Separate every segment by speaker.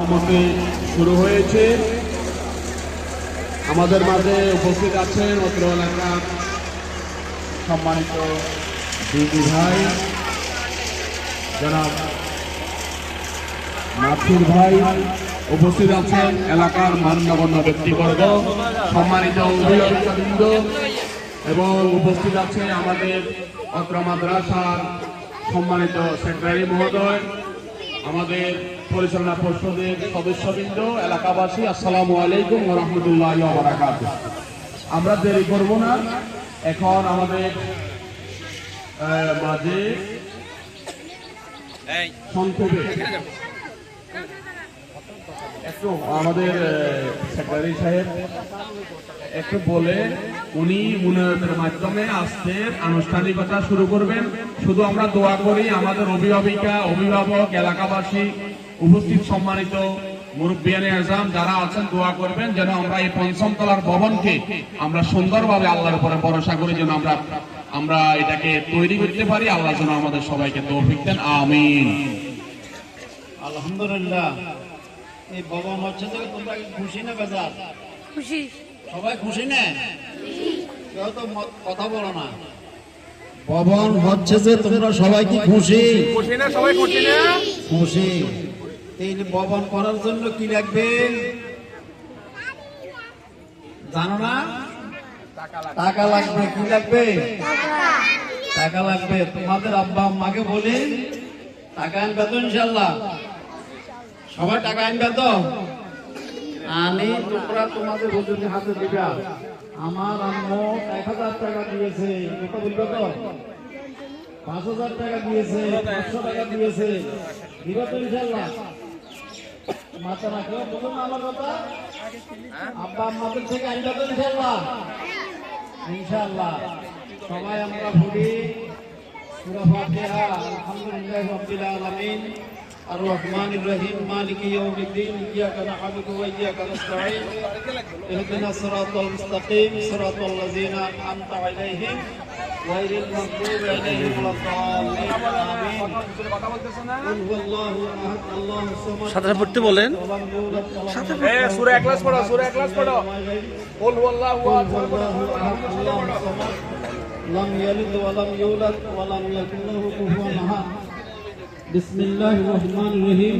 Speaker 1: রহমতে শুরু হয়েছে। আমাদের মাঝে উপস্থিত আছেন অত্র এলাকার সম্মানিত দিদি ভাই জনাব নাসির ভাই, উপস্থিত আছেন এলাকার মানগণ্য ব্যক্তিবর্গ, সম্মানিত অভিভাবকবৃন্দ, এবং উপস্থিত আছে আমাদের অত্র মাদ্রাসার সম্মানিত সেক্রেটারি মহোদয়, আমাদের পরিচালনা পরিষদের সদস্যবৃন্দ, এলাকাবাসী, আসসালামু আলাইকুম ওয়া রাহমাতুল্লাহি ওয়া বারাকাতুহু। আমরা দেরি করব না, এখন আমাদের মাঝে সংক্ষেপে একটু আমাদের সেক্রেটারি সাহেব একটু বলে উনি মুনাজাতের মাধ্যমে আজকের আনুষ্ঠানিকতা শুরু করবেন। শুধু আমরা দোয়া করি আমাদের অভিভাবক, এলাকাবাসী, উপস্থিত সম্মানিত মুরব্বিয়ানে আজম যারা আছেন, দোয়া করবেন যেন আমরা এই পঞ্চম তলার ভবনকে আমরা সুন্দরভাবে আল্লাহর উপরে ভরসা করি, যেন আমরা এটাকে তৈরি করতে পারি। আল্লাহ যেন আমাদের সবাইকে তৌফিক দেন, আমিন।
Speaker 2: আলহামদুলিল্লাহ। এই ভবন হচ্ছে যে তোমরা খুশি না বেজার?
Speaker 3: খুশি।
Speaker 2: সবাই খুশি না? কেউ তো কথা বলো না। ভবন হচ্ছে যে তোমরা সবাই কি খুশি?
Speaker 1: খুশি না? সবাই খুশি না?
Speaker 2: খুশি। এই ভবন করার জন্য কি লাগবে জানো না? টাকা লাগবে। কি লাগবে? টাকা লাগবে। তোমাদের আব্বা আম্মাকে বলি টাকা আনবে তো ইনশাল্লাহ? সবাই টাকা আনবে তো? আনি তোমরা তোমাদের হুজুরের হাতে দিবা। আমার আম্মু 1000 টাকা দিয়েছে, কত বলবে তো? 5000 টাকা দিয়েছে, 500 টাকা দিয়েছে, দিবা তো ইনশাল্লাহ? মাথা রাখো, বলুন না আমার কথা। আব্বা আম্মাদের থেকে আনবে তো ইনশাল্লাহ? ইনশাল্লাহ। সবাই আমরা পড়ি সূরা ফাতিহা। আলহামদুলিল্লাহি রাব্বিল আলামিন, الرحمن الرحيم مالك يوم الدين إياك نعبد وإياك نستعين اهدنا الصراط المستقيم صراط الذين أنعمت عليهم غير المغضوب عليهم ولا الضالين آمين قل هو الله أحد الله الصمد
Speaker 4: সাথে পড়তে বলেন।
Speaker 1: সূরা ইখলাস পড়ো, সূরা ইখলাস পড়ো। কুল হুয়াল্লাহু আহাদ
Speaker 2: الله الصمد لم يلد ولم يولد ولم يكن له كفوا أحد بسم الله الرحمن الرحيم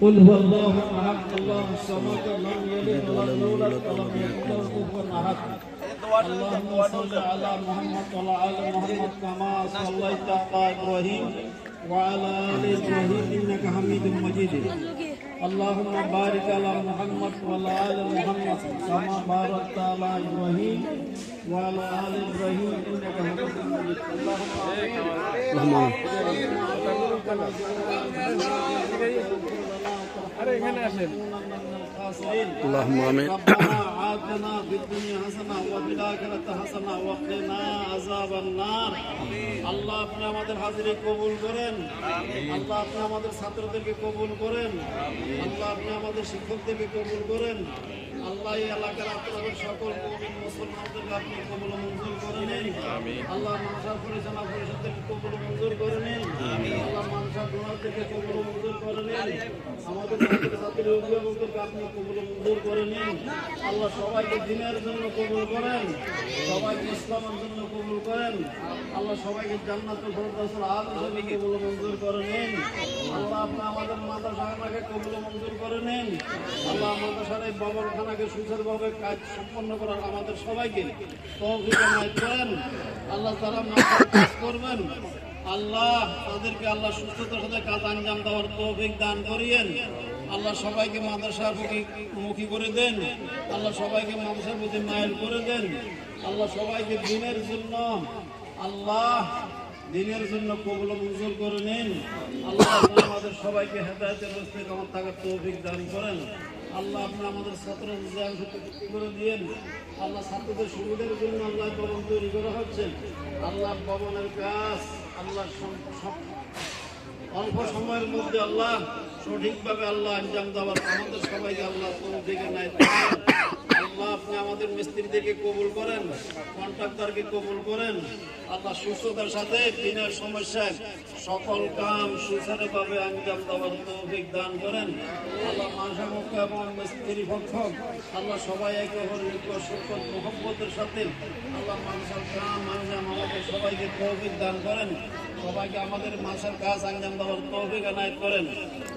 Speaker 2: قل هو الله احد الله الصمد لم يلد ولم يولد ولم يكن له كفوا احد اللهم صل على محمد وعلى ال محمد كما صليت على ابراهيم وعلى ال ابراهيم انك حميد مجيد اللهم بارك على محمد وعلى ال محمد كما باركت على ابراهيم وعلى ال ابراهيم انك حميد مجيد اللهم
Speaker 4: اللهم آمين
Speaker 2: آتنا في الدنيا حسنة وفي الآخرة حسنة وقنا عذاب النار আল্লাহ আপনি আমাদের হাজিরি কবুল করেন। আল্লাহ আপনি আমাদের ছাত্রদেরকে কবুল করেন। আল্লাহ আপনি আমাদের শিক্ষকদেরকে কবুল করেন। আল্লাহ এই এলাকার আপনাদের সকল মুমিন মুসলমানদেরকে আপনি কবুল মঞ্জুর করে নিন। আল্লাহ মানসার পরিচালনা পরিষদকে কবুল মঞ্জুর করে নিন। আল্লাহ মানসার ডোনারদেরকে কবুল মঞ্জুর করে নিন। আমাদের ছাত্র অভিভাবকদেরকে আপনি কবুল মঞ্জুর করে নিন। আল্লাহ সবাইকে দিনের জন্য কবুল করেন, সবাইকে ইসলামের জন্য কবুল করেন। আল্লাহ সবাইকে জান্নাতুল ফেরদাউসের আযাবে কবুল মঞ্জুর করে নিন। আল্লাহ আপনি আমাদের মাদ্রাসাকে কবুল মঞ্জুর করে নিন। আল্লাহ মাদ্রাসার এই ভবনখানাকে সুন্দরভাবে কাজ সম্পন্ন করার আমাদের সবাইকে তৌফিক এনায়েত করেন। আল্লাহ তাআলা কাজ করবেন। আল্লাহ তাদেরকে আল্লাহ সুস্থতার সাথে কাজ আঞ্জাম দেওয়ার তৌফিক দান করিয়েন। আল্লাহ সবাইকে মাদ্রাসার মুখী করে দেন। আল্লাহ সবাইকে মাদ্রাসার প্রতি মাইল করে দেন। আল্লাহ সবাইকে দিনের জন্য কবুল মঞ্জুর করে নিন। আল্লাহ আপনি আমাদের সবাইকে হেদায়েতের রাস্তায় কামাত থাকার তৌফিক দান করেন। আল্লাহ আপনি আমাদের ছাত্রদের মুক্তি করে দিয়েন। আল্লাহ ছাত্রদের সুবিধার জন্য আল্লাহ ভবন তৈরি করা হচ্ছে। আল্লাহ ভবনের কাজ আল্লাহ অল্প সময়ের মধ্যে আল্লাহ সঠিকভাবে আল্লাহ আঞ্জাম দেওয়ার আমাদের সবাইকে আল্লাহ তৌফিক এনায়েত করেন। আল্লাহ আপনি আমাদের মিস্ত্রিদেরকে কবুল করেন, কন্ট্রাক্টরকে কবুল করেন। আল্লাহ সুস্থতার সাথে দিনের সমস্যায় সকল কাম সুচারুভাবে আঞ্জাম দেওয়ার তৌফিক দান করেন। আল্লাহ প্রশাসক এবং মিস্ত্রি পক্ষক আল্লাহ সবাই একে অপরের শকত মোহব্বতের সাথে আল্লাহ মানুষের কাম আঞ্জাম আমাদের সবাইকে তৌফিক দান করেন, সবাইকে আমাদের মাসের কাজ আঞ্জাম দেওয়ার তৌফিক এনায়েত করেন।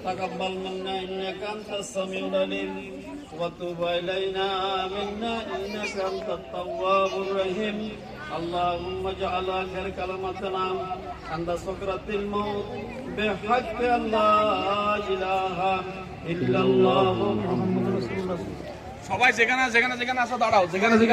Speaker 2: তাকাব্বাল মিন্না ইন্নাকা আনতাস সামিউল আলিম ওয়া তুব আলাইনা মিন্না ইন্নাকা আনতাত তাওয়াবুর রহিম। اللهم اجعل آخر كلمتنا عند سكرة الموت بحق لا إله إلا الله محمد رسول الله।
Speaker 1: সবাই যেখানে যেখানে যেখানে আসো দাঁড়াও, যেখানে যেখানে